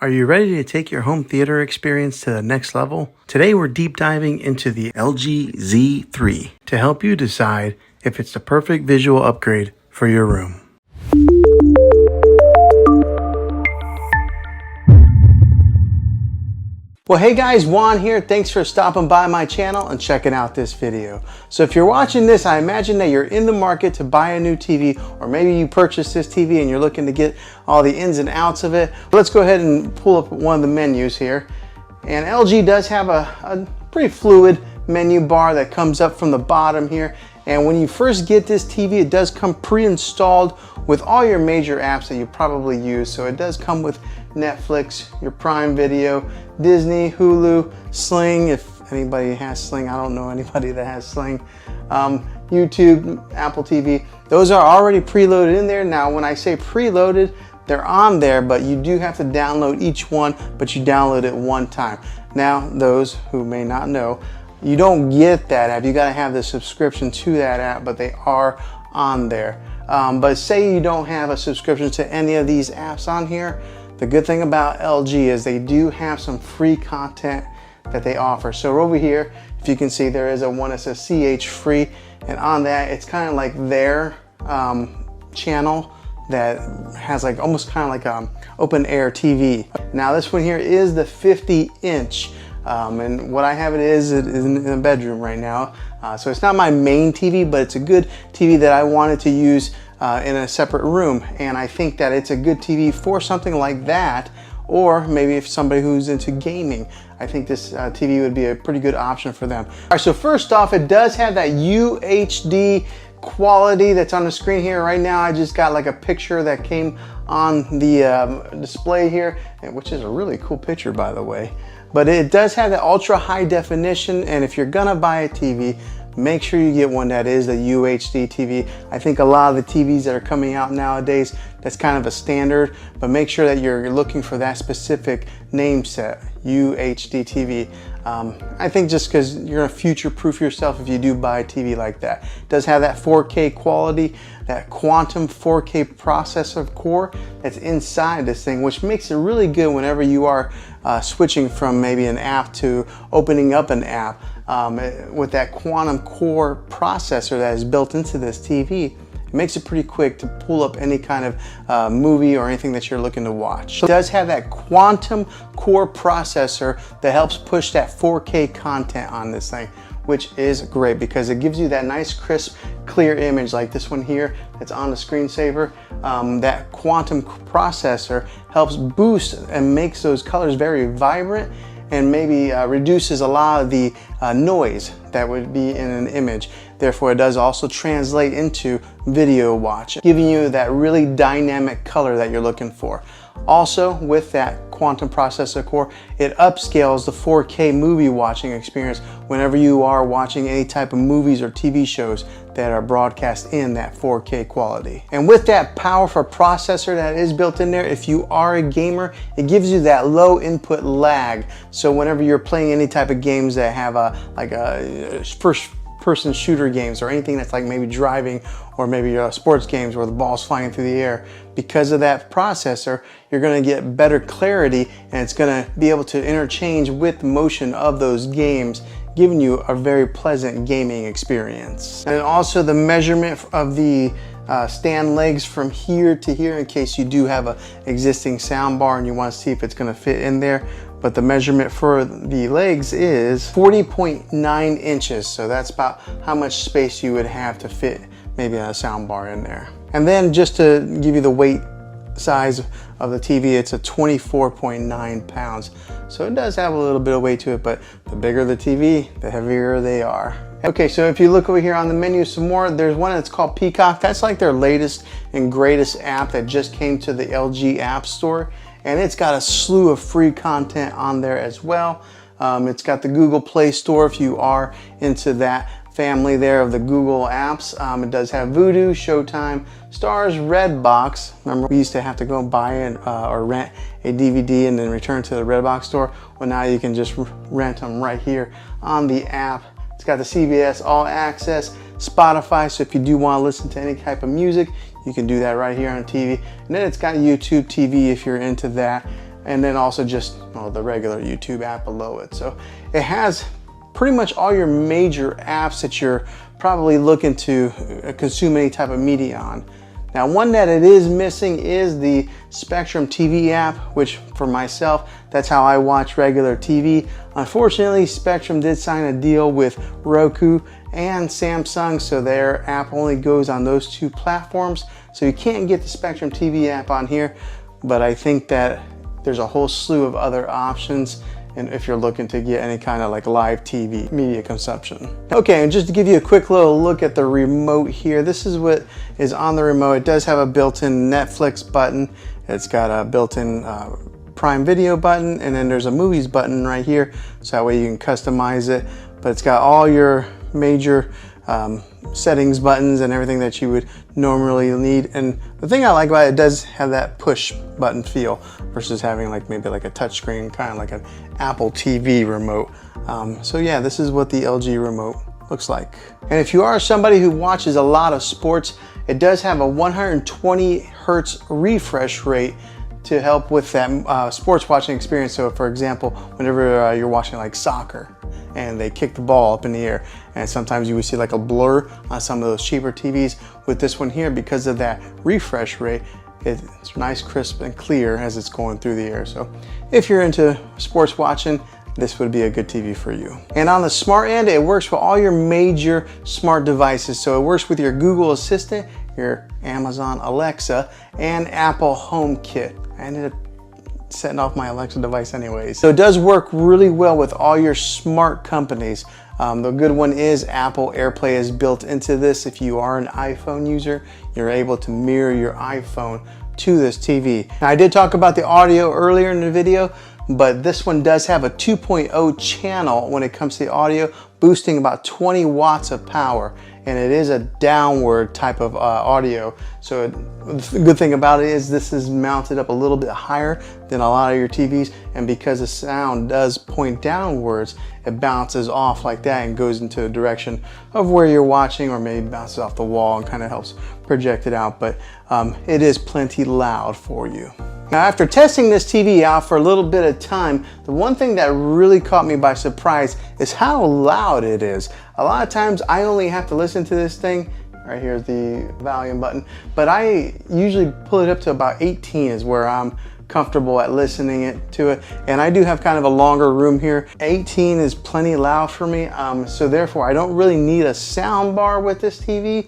Are you ready to take your home theater experience to the next level? Today we're deep diving into the LG Z3 to help you decide if it's the perfect visual upgrade for your room. Well, hey guys, Juan here. Thanks for stopping by my channel and checking out this video. So if you're watching this, I imagine that you're in the market to buy a new TV, or maybe you purchased this TV and you're looking to get all the ins and outs of it. Let's go ahead and pull up one of the menus here. And LG does have a pretty fluid menu bar that comes up from the bottom here. And when you first get this TV, it does come pre-installed with all your major apps that you probably use. So it does come with Netflix, your Prime Video, Disney, Hulu, Sling, if anybody has Sling. I don't know anybody that has Sling. YouTube, Apple TV. Those are already preloaded in there. Now, when I say preloaded, they're on there, but you do have to download each one, but you download it one time. Now, those who may not know, you don't get that app. You got to have the subscription to that app, but they are on there. But say you don't have a subscription to any of these apps on here, the good thing about LG is they do have some free content that they offer. So over here, if you can see, there is one that says CH free, and on that, it's kind of like their channel that has like almost kind of like open air TV. Now this one here is the 50-inch. And what I have it is in the bedroom right now. So it's not my main TV, but it's a good TV that I wanted to use in a separate room. And I think that it's a good TV for something like that, or maybe if somebody who's into gaming, I think this TV would be a pretty good option for them. All right, so first off, it does have that UHD quality that's on the screen here. Right now, I just got like a picture that came on the display here, which is a really cool picture, by the way. But it does have the ultra high definition, and if you're gonna buy a TV, make sure you get one that is the UHD TV. I think a lot of the TVs that are coming out nowadays, that's kind of a standard, but make sure that you're looking for that specific name set, UHD TV. I think just because you're gonna future-proof yourself if you do buy a TV like that. It does have that 4K quality, that quantum 4K processor core that's inside this thing, which makes it really good whenever you are switching from maybe an app to opening up an app. With that quantum core processor that is built into this TV, it makes it pretty quick to pull up any kind of movie or anything that you're looking to watch. It does have that quantum core processor that helps push that 4K content on this thing, which is great because it gives you that nice crisp clear image like this one here that's on the screensaver. That quantum processor helps boost and makes those colors very vibrant, and maybe reduces a lot of the noise that would be in an image. Therefore, it does also translate into video watch, giving you that really dynamic color that you're looking for. Also, with that quantum processor core, it upscales the 4K movie watching experience whenever you are watching any type of movies or TV shows that are broadcast in that 4K quality. And with that powerful processor that is built in there, if you are a gamer, it gives you that low input lag. So whenever you're playing any type of games that have a first person shooter games or anything that's like maybe driving, or maybe sports games where the ball's flying through the air, because of that processor, you're gonna get better clarity, and it's gonna be able to interchange with the motion of those games, giving you a very pleasant gaming experience. And also the measurement of the stand legs from here to here, in case you do have an existing sound bar and you want to see if it's going to fit in there. But the measurement for the legs is 40.9 inches. So that's about how much space you would have to fit maybe a sound bar in there. And then just to give you the weight size of the TV, it's a 24.9 pounds. So it does have a little bit of weight to it, but the bigger the TV, the heavier they are. Okay, so if you look over here on the menu some more, there's one that's called Peacock. That's like their latest and greatest app that just came to the LG App Store. And it's got a slew of free content on there as well. It's got the Google Play Store if you are into that family there of the Google apps. It does have Vudu, Showtime, Stars, Redbox. Remember, we used to have to go buy or rent a DVD and then return to the Redbox store. Well, now you can just rent them right here on the app. It's got the CBS All Access, Spotify, so if you do want to listen to any type of music, you can do that right here on TV. And then it's got YouTube TV if you're into that. and then also just the regular YouTube app below it. So it has pretty much all your major apps that you're probably looking to consume any type of media on. Now, one that it is missing is the Spectrum TV app, which for myself, that's how I watch regular TV. Unfortunately, Spectrum did sign a deal with Roku and Samsung, so their app only goes on those two platforms. So you can't get the Spectrum TV app on here, but I think that there's a whole slew of other options, and if you're looking to get any kind of like live TV media consumption. Okay, and just to give you a quick little look at the remote here, this is what is on the remote. It does have a built-in Netflix button. It's got a built-in Prime Video button, and then there's a movies button right here, so that way you can customize it. But it's got all your major settings buttons and everything that you would normally need. And the thing I like about it, it does have that push button feel versus having like maybe like a touchscreen, kind of like an Apple TV remote. So yeah, this is what the LG remote looks like. And if you are somebody who watches a lot of sports, it does have a 120 hertz refresh rate to help with that sports watching experience. So for example, whenever you're watching like soccer and they kick the ball up in the air, and sometimes you would see like a blur on some of those cheaper TVs. With this one here, because of that refresh rate, it's nice, crisp, and clear as it's going through the air. So if you're into sports watching, this would be a good TV for you. And on the smart end, it works with all your major smart devices. So it works with your Google Assistant, your Amazon Alexa, and Apple HomeKit. I ended up setting off my Alexa device anyways. So it does work really well with all your smart companies. The good one is Apple AirPlay is built into this. If you are an iPhone user, you're able to mirror your iPhone to this TV. Now, I did talk about the audio earlier in the video, but this one does have a 2.0 channel when it comes to the audio, boosting about 20 watts of power. And it is a downward type of audio. So the good thing about it is this is mounted up a little bit higher than a lot of your TVs. And because the sound does point downwards, it bounces off like that and goes into a direction of where you're watching, or maybe bounces off the wall and kind of helps project it out. But it is plenty loud for you. Now, after testing this TV out for a little bit of time, the one thing that really caught me by surprise is how loud it is. A lot of times I only have to listen to this thing, right here's the volume button, but I usually pull it up to about 18 is where I'm comfortable at listening to it. And I do have kind of a longer room here. 18 is plenty loud for me, so therefore I don't really need a sound bar with this TV.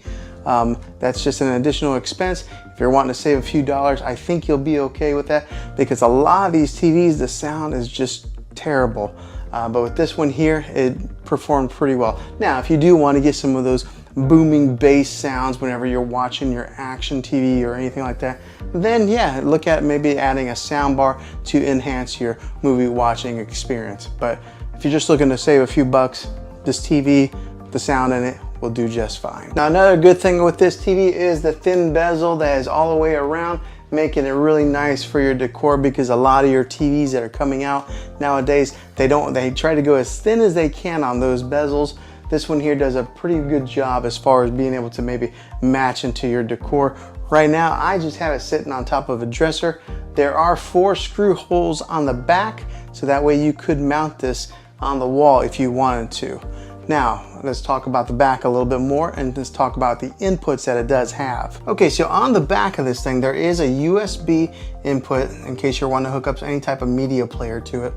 That's just an additional expense. If you're wanting to save a few dollars, I think you'll be okay with that, because a lot of these TVs, the sound is just terrible. But with this one here, it performed pretty well. Now, if you do want to get some of those booming bass sounds whenever you're watching your action TV or anything like that, then yeah, look at maybe adding a sound bar to enhance your movie watching experience. But if you're just looking to save a few bucks, this TV, the sound in it, will do just fine. Now, another good thing with this TV is the thin bezel that is all the way around, making it really nice for your decor, because a lot of your TVs that are coming out nowadays, they try to go as thin as they can on those bezels. This one here does a pretty good job as far as being able to maybe match into your decor. Right now, I just have it sitting on top of a dresser. There are 4 screw holes on the back, so that way you could mount this on the wall if you wanted to. Now, let's talk about the back a little bit more, and let's talk about the inputs that it does have. Okay, so on the back of this thing, there is a USB input in case you're wanting to hook up any type of media player to it.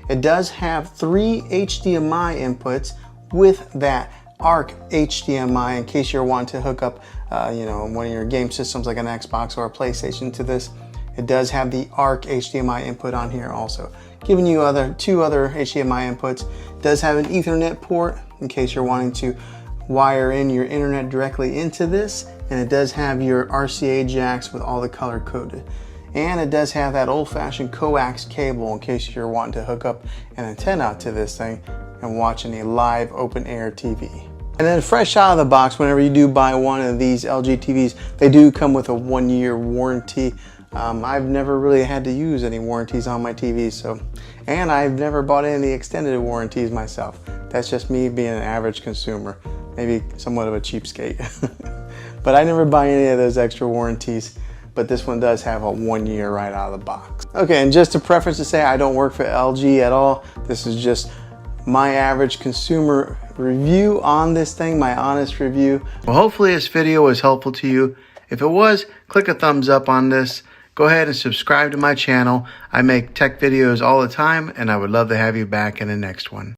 It does have 3 HDMI inputs with that ARC HDMI in case you're wanting to hook up one of your game systems like an Xbox or a PlayStation to this. It does have the ARC HDMI input on here also, giving you 2 other HDMI inputs. It does have an Ethernet port in case you're wanting to wire in your internet directly into this, and it does have your RCA jacks with all the color coded. And it does have that old-fashioned coax cable in case you're wanting to hook up an antenna to this thing and watching a live open-air TV. And then fresh out of the box, whenever you do buy one of these LG TVs, they do come with a 1-year warranty. I've never really had to use any warranties on my TVs, and I've never bought any of the extended warranties myself. That's just me being an average consumer, maybe somewhat of a cheapskate. But I never buy any of those extra warranties, but this one does have a 1 year right out of the box. Okay, and just a preference to say I don't work for LG at all. This is just my average consumer review on this thing, my honest review. Well, hopefully this video was helpful to you. If it was, click a thumbs up on this. Go ahead and subscribe to my channel. I make tech videos all the time, and I would love to have you back in the next one.